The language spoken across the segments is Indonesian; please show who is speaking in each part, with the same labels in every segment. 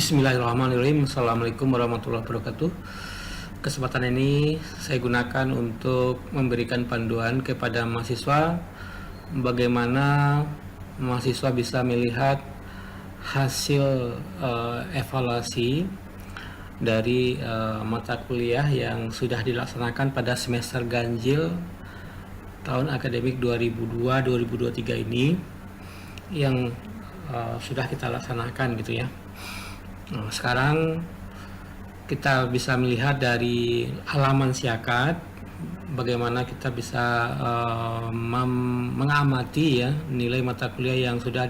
Speaker 1: Bismillahirrahmanirrahim. Assalamualaikum warahmatullahi wabarakatuh. Kesempatan ini saya gunakan untuk memberikan panduan kepada mahasiswa bagaimana mahasiswa bisa melihat hasil evaluasi dari mata kuliah yang sudah dilaksanakan pada semester ganjil tahun akademik 2002-2023 ini yang sudah kita laksanakan gitu ya. Nah, sekarang kita bisa melihat dari halaman siakat bagaimana kita bisa mengamati ya nilai mata kuliah yang sudah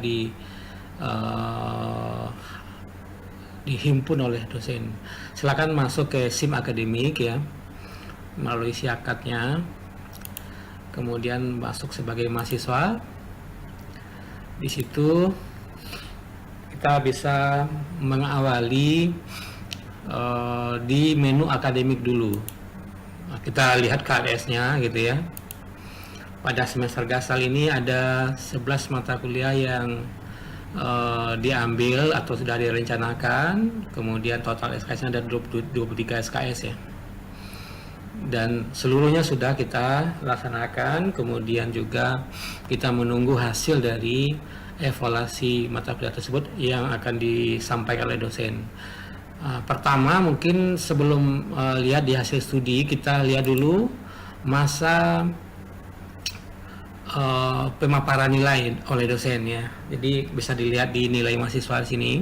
Speaker 1: dihimpun oleh dosen. Silakan masuk ke SIM akademik ya melalui siakatnya, kemudian masuk sebagai mahasiswa. Di situ kita bisa mengawali di menu akademik dulu. Nah, kita lihat KRS-nya gitu ya. Pada semester gasal ini ada 11 mata kuliah yang diambil atau sudah direncanakan, kemudian total SKS-nya ada 23 SKS ya. Dan seluruhnya sudah kita laksanakan, kemudian juga kita menunggu hasil dari evaluasi mata kuliah tersebut yang akan disampaikan oleh dosen. Pertama mungkin sebelum lihat di hasil studi, kita lihat dulu masa pemaparan nilai oleh dosen ya. Jadi bisa dilihat di nilai mahasiswa di sini.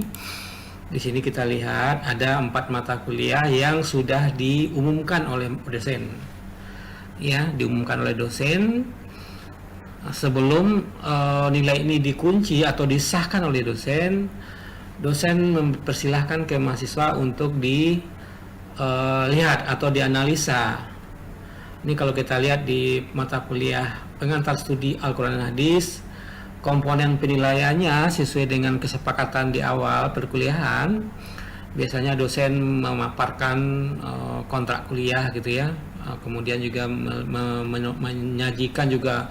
Speaker 1: Di sini kita lihat ada 4 mata kuliah yang sudah diumumkan oleh dosen. Ya, diumumkan oleh dosen. Sebelum nilai ini dikunci atau disahkan oleh dosen, dosen mempersilahkan ke mahasiswa untuk dilihat atau dianalisa. Ini kalau kita lihat di mata kuliah pengantar studi Al-Quran dan Hadis, komponen penilaiannya sesuai dengan kesepakatan di awal perkuliahan. Biasanya dosen memaparkan kontrak kuliah gitu ya, kemudian juga menyajikan juga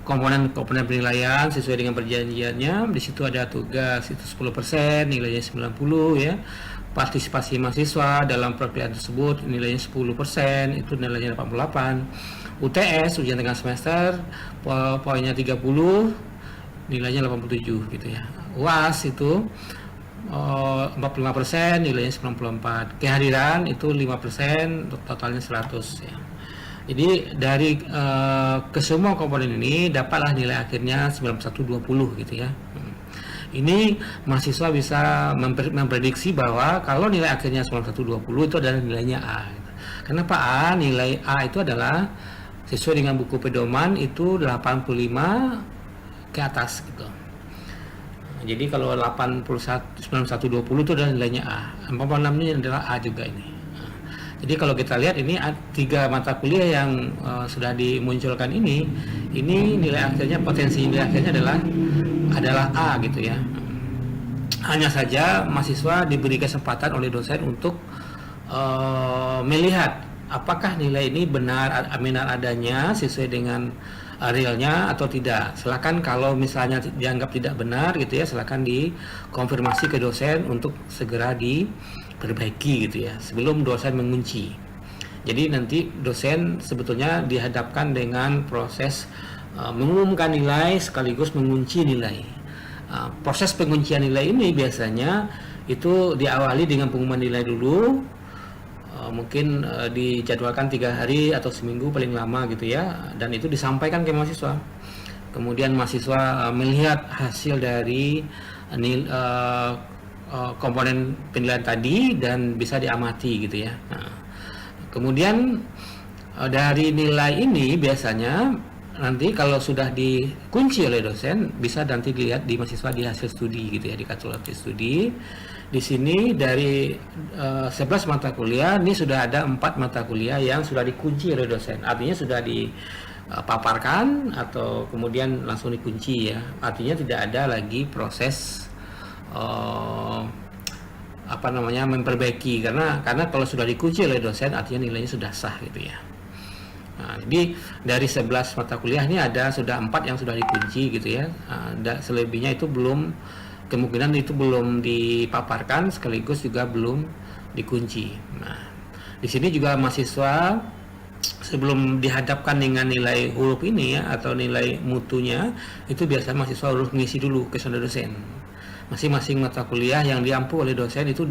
Speaker 1: komponen penilaian sesuai dengan perjanjiannya. Di situ ada tugas itu 10%, nilainya 90 ya. Partisipasi mahasiswa dalam perkuliahan tersebut nilainya 10%, itu nilainya 88. UTS ujian tengah semester poinnya 30, nilainya 87 gitu ya. UAS itu 45%, nilainya 94. Kehadiran itu 5%, totalnya 100 ya. Jadi dari kesemua komponen ini dapatlah nilai akhirnya 9120 gitu ya. Ini mahasiswa bisa memprediksi bahwa kalau nilai akhirnya 9120 itu adalah nilainya A. Kenapa A? Nilai A itu adalah sesuai dengan buku pedoman itu 85 ke atas gitu. Jadi kalau 9120 itu adalah nilainya A. 46-nya adalah A juga ini. Jadi kalau kita lihat ini 3 mata kuliah yang sudah dimunculkan ini nilai akhirnya, potensi nilai akhirnya adalah A gitu ya. Hanya saja mahasiswa diberi kesempatan oleh dosen untuk melihat apakah nilai ini benar adanya sesuai dengan realnya atau tidak. Silakan kalau misalnya dianggap tidak benar gitu ya, silakan dikonfirmasi ke dosen untuk segera diperbaiki gitu ya sebelum dosen mengunci. Jadi nanti dosen sebetulnya dihadapkan dengan proses mengumumkan nilai sekaligus mengunci nilai. Proses penguncian nilai ini biasanya itu diawali dengan pengumuman nilai dulu. Mungkin dijadwalkan 3 hari atau seminggu paling lama gitu ya, dan itu disampaikan ke mahasiswa. Kemudian mahasiswa melihat hasil dari komponen penilaian tadi dan bisa diamati gitu ya. Kemudian dari nilai ini biasanya nanti kalau sudah dikunci oleh dosen bisa nanti dilihat di mahasiswa di hasil studi gitu ya, di kalkulasi studi. Di sini dari 11 mata kuliah ini sudah ada 4 mata kuliah yang sudah dikunci oleh dosen. Artinya sudah dipaparkan atau kemudian langsung dikunci ya. Artinya tidak ada lagi proses memperbaiki karena kalau sudah dikunci oleh dosen artinya nilainya sudah sah gitu ya. Nah, jadi dari 11 mata kuliah ini sudah 4 yang sudah dikunci gitu ya. Selebihnya itu belum kemungkinan itu belum dipaparkan sekaligus juga belum dikunci. Nah, di sini juga mahasiswa sebelum dihadapkan dengan nilai huruf ini ya atau nilai mutunya, itu biasanya mahasiswa harus mengisi dulu kuesioner dosen. Masing-masing mata kuliah yang diampu oleh dosen itu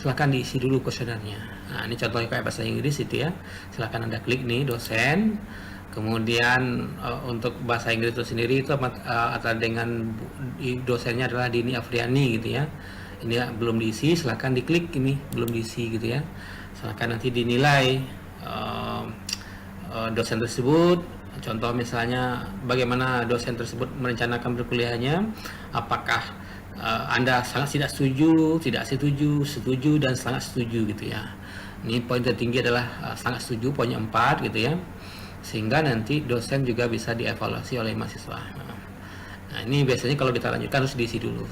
Speaker 1: silakan diisi dulu kuesionernya. Nah, ini contohnya kayak bahasa Inggris itu ya. Silakan Anda klik nih dosen. Kemudian untuk bahasa Inggris itu sendiri itu atau dengan dosennya adalah Dini Afriani gitu ya. Ini belum diisi, silakan diklik ini belum diisi gitu ya. Silakan nanti dinilai dosen tersebut. Contoh misalnya bagaimana dosen tersebut merencanakan berkuliahnya, apakah Anda sangat tidak setuju, tidak setuju, setuju, dan sangat setuju gitu ya. Ini poin tertinggi adalah sangat setuju, poinnya 4 gitu ya. Sehingga nanti dosen juga bisa dievaluasi oleh mahasiswa. Nah, ini biasanya kalau kita lanjutkan harus diisi dulu.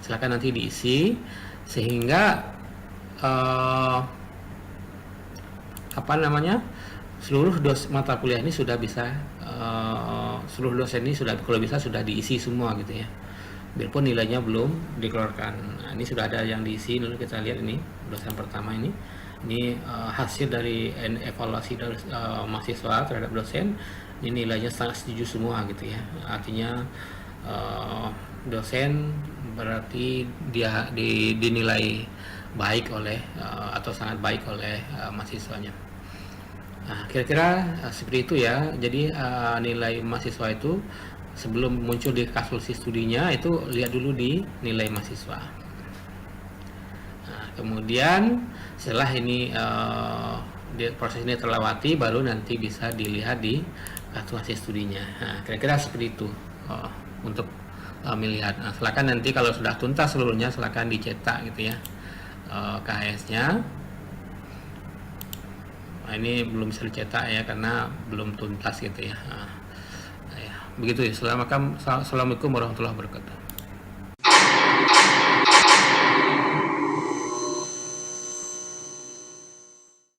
Speaker 1: Silakan nanti diisi sehingga seluruh mata kuliah ini sudah bisa seluruh dosen ini sudah kalau bisa sudah diisi semua gitu ya. Biarpun nilainya belum dikeluarkan. Nah, ini sudah ada yang diisi dulu, kita lihat ini dosen pertama ini hasil dari evaluasi dari mahasiswa terhadap dosen. Ini nilainya sangat setuju semua gitu ya. Artinya dosen berarti dia dinilai baik oleh atau sangat baik oleh mahasiswanya. Nah, kira-kira seperti itu ya. Jadi nilai mahasiswa itu sebelum muncul di kalkulasi studinya itu lihat dulu di nilai mahasiswa. Nah, kemudian setelah ini proses ini terlewati, baru nanti bisa dilihat di kalkulasi studinya. Nah, kira-kira seperti itu untuk melihat. Nah, silakan nanti kalau sudah tuntas seluruhnya silakan dicetak gitu ya KHS-nya. Nah, ini belum bisa dicetak ya karena belum tuntas gitu ya. Begitu ya. Assalamualaikum warahmatullahi wabarakatuh.